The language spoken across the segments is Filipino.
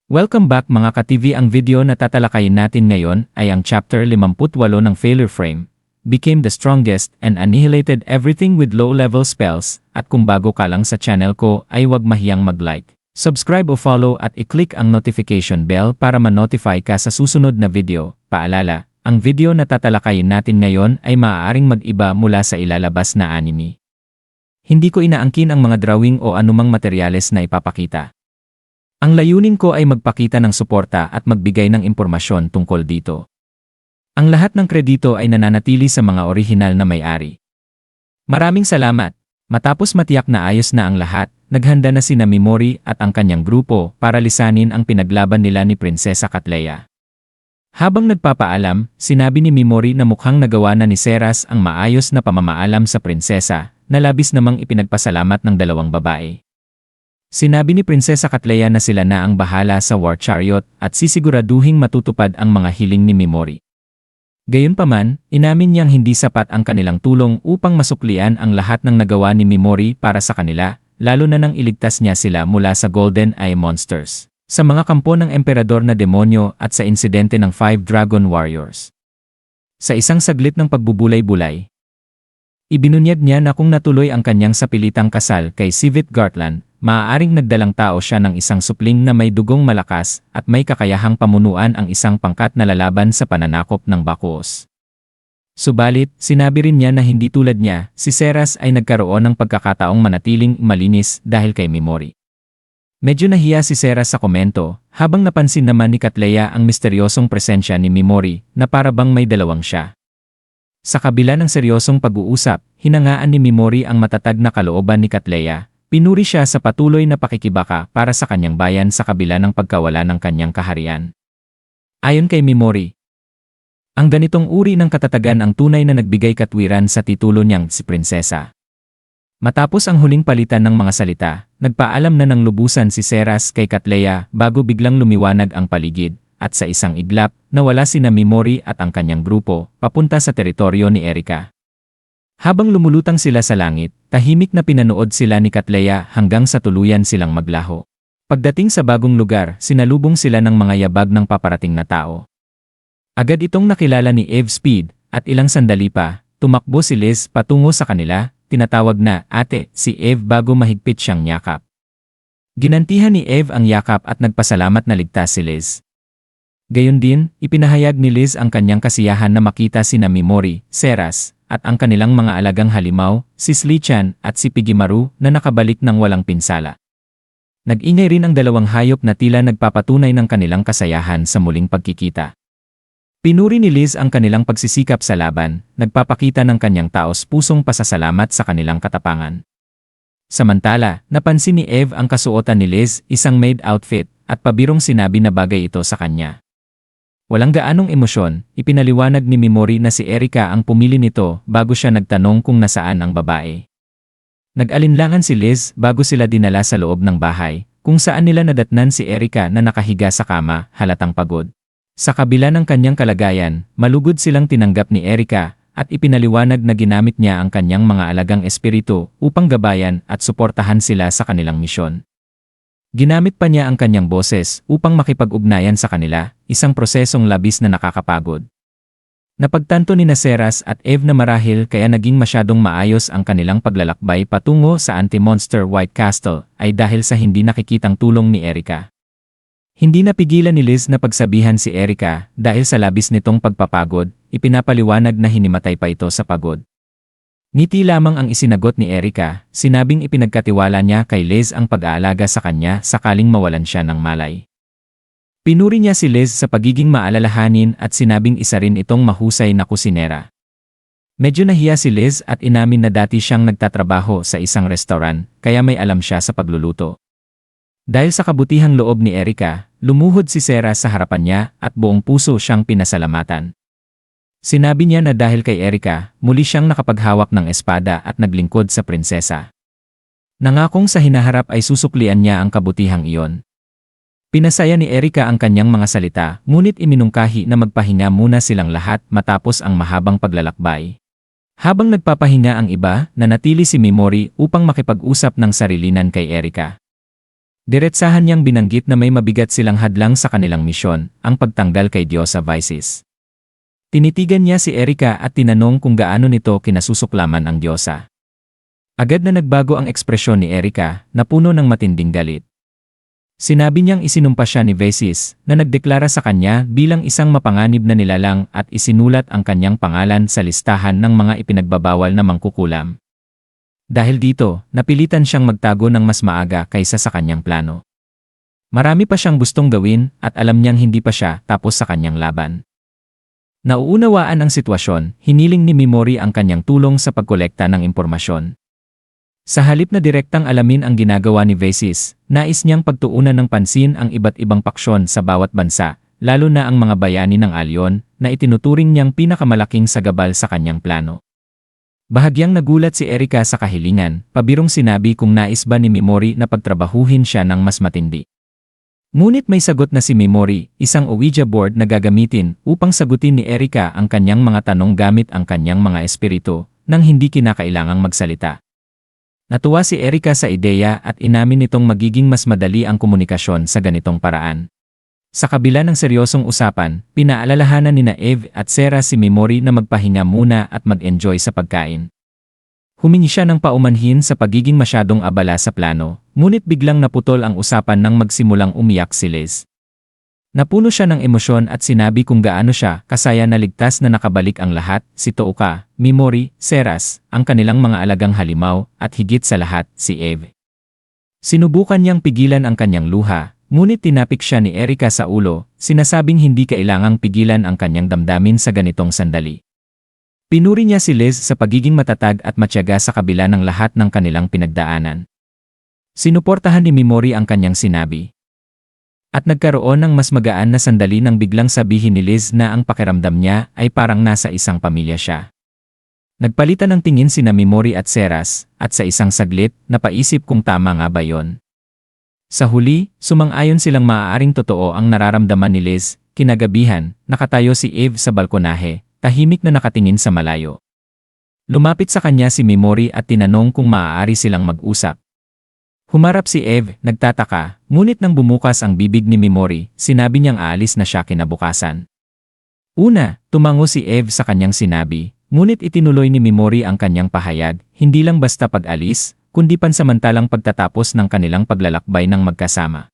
Welcome back mga ka-TV. Ang video na tatalakayin natin ngayon ay ang chapter 58 ng Failure Frame, Became the Strongest and Annihilated Everything with Low-Level Spells. At kung bago ka lang sa channel ko ay huwag mahiyang mag-like, subscribe o follow at i-click ang notification bell para ma-notify ka sa susunod na video. Paalala, ang video na tatalakayin natin ngayon ay maaaring mag-iba mula sa ilalabas na anime. Hindi ko inaangkin ang mga drawing o anumang materyales na ipapakita. Ang layunin ko ay magpakita ng suporta at magbigay ng impormasyon tungkol dito. Ang lahat ng kredito ay nananatili sa mga orihinal na may-ari. Maraming salamat! Matapos matiyak na ayos na ang lahat, naghanda na sina Mimori at ang kanyang grupo para lisanin ang pinaglaban nila ni Prinsesa Catleya. Habang nagpapaalam, sinabi ni Mimori na mukhang nagawa na ni Seras ang maayos na pamamaalam sa prinsesa, na labis namang ipinagpasalamat ng dalawang babae. Sinabi ni Prinsesa Catleya na sila na ang bahala sa War Chariot at sisiguraduhing matutupad ang mga hiling ni Mimori. Gayunpaman, inamin niyang hindi sapat ang kanilang tulong upang masuklian ang lahat ng nagawa ni Mimori para sa kanila, lalo na nang iligtas niya sila mula sa Golden Eye Monsters, sa mga kampo ng emperador na demonyo at sa insidente ng 5 Dragon Warriors. Sa isang saglit ng pagbubulay-bulay, ibinunyag niya na kung natuloy ang kanyang sapilitang kasal kay Sivit Gartland, maaaring nagdalang tao siya ng isang supling na may dugong malakas at may kakayahang pamunuan ang isang pangkat na lalaban sa pananakop ng Bakuos. Subalit, sinabi rin niya na hindi tulad niya, si Seras ay nagkaroon ng pagkakataong manatiling malinis dahil kay Mimori. Medyo nahiya si Seras sa komento, habang napansin naman ni Catleya ang misteryosong presensya ni Mimori na para bang may dalawang siya. Sa kabila ng seryosong pag-uusap, hinangaan ni Mimori ang matatag na kalooban ni Catleya. Pinuri siya sa patuloy na pakikibaka para sa kanyang bayan sa kabila ng pagkawala ng kanyang kaharian. Ayon kay Mimori, ang ganitong uri ng katatagan ang tunay na nagbigay katwiran sa titulo niyang si Prinsesa. Matapos ang huling palitan ng mga salita, nagpaalam na ng lubusan si Seras kay Catleya bago biglang lumiwanag ang paligid, at sa isang iglap, nawala sina Mimori at ang kanyang grupo, papunta sa teritoryo ni Erika. Habang lumulutang sila sa langit, tahimik na pinanood sila ni Catleya hanggang sa tuluyan silang maglaho. Pagdating sa bagong lugar, sinalubong sila ng mga yabag ng paparating na tao. Agad itong nakilala ni Eve Speed, at ilang sandali pa, tumakbo si Liz patungo sa kanila, tinatawag na ate si Eve bago mahigpit siyang yakap. Ginantihan ni Eve ang yakap at nagpasalamat na ligtas si Liz. Gayon din, ipinahayag ni Liz ang kanyang kasiyahan na makita sina Mimori, Seras, at ang kanilang mga alagang halimaw, si Slichan at si Pigimaru na nakabalik ng walang pinsala. Nag-ingay rin ang dalawang hayop na tila nagpapatunay ng kanilang kasayahan sa muling pagkikita. Pinuri ni Liz ang kanilang pagsisikap sa laban, nagpapakita ng kanyang taos-pusong pasasalamat sa kanilang katapangan. Samantala, napansin ni Eve ang kasuotan ni Liz, isang maid outfit, at pabirong sinabi na bagay ito sa kanya. Walang gaanong emosyon, ipinaliwanag ni Mimori na si Erika ang pumili nito bago siya nagtanong kung nasaan ang babae. Nag-alinlangan si Liz bago sila dinala sa loob ng bahay, kung saan nila nadatnan si Erika na nakahiga sa kama, halatang pagod. Sa kabila ng kanyang kalagayan, malugod silang tinanggap ni Erika at ipinaliwanag na ginamit niya ang kanyang mga alagang espiritu upang gabayan at suportahan sila sa kanilang misyon. Ginamit pa niya ang kanyang boses upang makipag-ugnayan sa kanila, isang prosesong labis na nakakapagod. Napagtanto ni Seras at Eve na marahil kaya naging masyadong maayos ang kanilang paglalakbay patungo sa anti-monster White Castle ay dahil sa hindi nakikitang tulong ni Erika. Hindi napigilan ni Liz na pagsabihan si Erika dahil sa labis nitong pagpapagod, ipinapaliwanag na hinimatay pa ito sa pagod. Ngiti lamang ang isinagot ni Erika, sinabing ipinagkatiwala niya kay Liz ang pag-aalaga sa kanya sakaling mawalan siya ng malay. Pinuri niya si Liz sa pagiging maalalahanin at sinabing isa rin itong mahusay na kusinera. Medyo nahiya si Liz at inamin na dati siyang nagtatrabaho sa isang restaurant, kaya may alam siya sa pagluluto. Dahil sa kabutihang loob ni Erika, lumuhod si Seras sa harapan niya at buong puso siyang pinasalamatan. Sinabi niya na dahil kay Erika, muli siyang nakapaghawak ng espada at naglingkod sa prinsesa. Nangakong sa hinaharap ay susuklian niya ang kabutihang iyon. Pinasaya ni Erika ang kanyang mga salita, ngunit iminungkahi na magpahinga muna silang lahat matapos ang mahabang paglalakbay. Habang nagpapahinga ang iba, nanatili si Mimori upang makipag-usap ng sarilinan kay Erika. Diretsahan niyang binanggit na may mabigat silang hadlang sa kanilang misyon, ang pagtanggal kay Diosa Vices. Tinitigan niya si Erika at tinanong kung gaano nito kinasusuklaman ang Diyosa. Agad na nagbago ang ekspresyon ni Erika, na puno ng matinding galit. Sinabi niyang isinumpa siya ni Vices na nagdeklara sa kanya bilang isang mapanganib na nilalang at isinulat ang kanyang pangalan sa listahan ng mga ipinagbabawal na mangkukulam. Dahil dito, napilitan siyang magtago ng mas maaga kaysa sa kanyang plano. Marami pa siyang gustong gawin at alam niyang hindi pa siya tapos sa kanyang laban. Nauunawaan ang sitwasyon, hiniling ni Mimori ang kanyang tulong sa pagkolekta ng impormasyon. Sa halip na direktang alamin ang ginagawa ni Vices, nais niyang pagtuunan ng pansin ang iba't ibang paksyon sa bawat bansa, lalo na ang mga bayani ng Alyon, na itinuturing niyang pinakamalaking sagabal sa kanyang plano. Bahagyang nagulat si Erika sa kahilingan, pabirong sinabi kung nais ba ni Mimori na pagtrabahuhin siya ng mas matindi. Ngunit may sagot na si Mimori, isang Ouija board na gagamitin upang sagutin ni Erika ang kanyang mga tanong gamit ang kanyang mga espiritu, nang hindi kinakailangang magsalita. Natuwa si Erika sa ideya at inamin nitong magiging mas madali ang komunikasyon sa ganitong paraan. Sa kabila ng seryosong usapan, pinaalalahanan nina Eve at Sarah si Mimori na magpahinga muna at mag-enjoy sa pagkain. Humingi siya ng paumanhin sa pagiging masyadong abala sa plano, ngunit biglang naputol ang usapan nang magsimulang umiyak si Liz. Napuno siya ng emosyon at sinabi kung gaano siya kasaya na ligtas na nakabalik ang lahat, si Touka, Mimori, Seras, ang kanilang mga alagang halimaw, at higit sa lahat, si Eve. Sinubukan niyang pigilan ang kanyang luha, ngunit tinapik siya ni Erika sa ulo, sinasabing hindi kailangang pigilan ang kanyang damdamin sa ganitong sandali. Pinuri niya si Liz sa pagiging matatag at matyaga sa kabila ng lahat ng kanilang pinagdaanan. Sinuportahan ni Mimori ang kanyang sinabi. At nagkaroon ng mas magaan na sandali nang biglang sabihin ni Liz na ang pakiramdam niya ay parang nasa isang pamilya siya. Nagpalitan ng tingin sina Mimori at Seras, at sa isang saglit, napaisip kung tama nga ba yon. Sa huli, sumang-ayon silang maaaring totoo ang nararamdaman ni Liz. Kinagabihan, nakatayo si Eve sa balkonahe, tahimik na nakatingin sa malayo. Lumapit sa kanya si Mimori at tinanong kung maaari silang mag-usap. Humarap si Eve, nagtataka, ngunit nang bumukas ang bibig ni Mimori, sinabi niyang aalis na siya kinabukasan. Una, tumango si Eve sa kanyang sinabi, ngunit itinuloy ni Mimori ang kanyang pahayag, hindi lang basta pag-alis, kundi pansamantalang pagtatapos ng kanilang paglalakbay ng magkasama.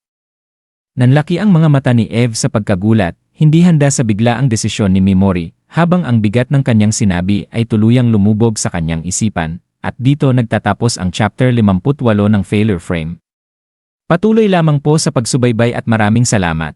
Nanlaki ang mga mata ni Eve sa pagkagulat, hindi handa sa biglaang desisyon ni Mimori, habang ang bigat ng kanyang sinabi ay tuluyang lumubog sa kanyang isipan. At dito nagtatapos ang chapter 58 ng Failure Frame. Patuloy lamang po sa pagsubaybay at maraming salamat.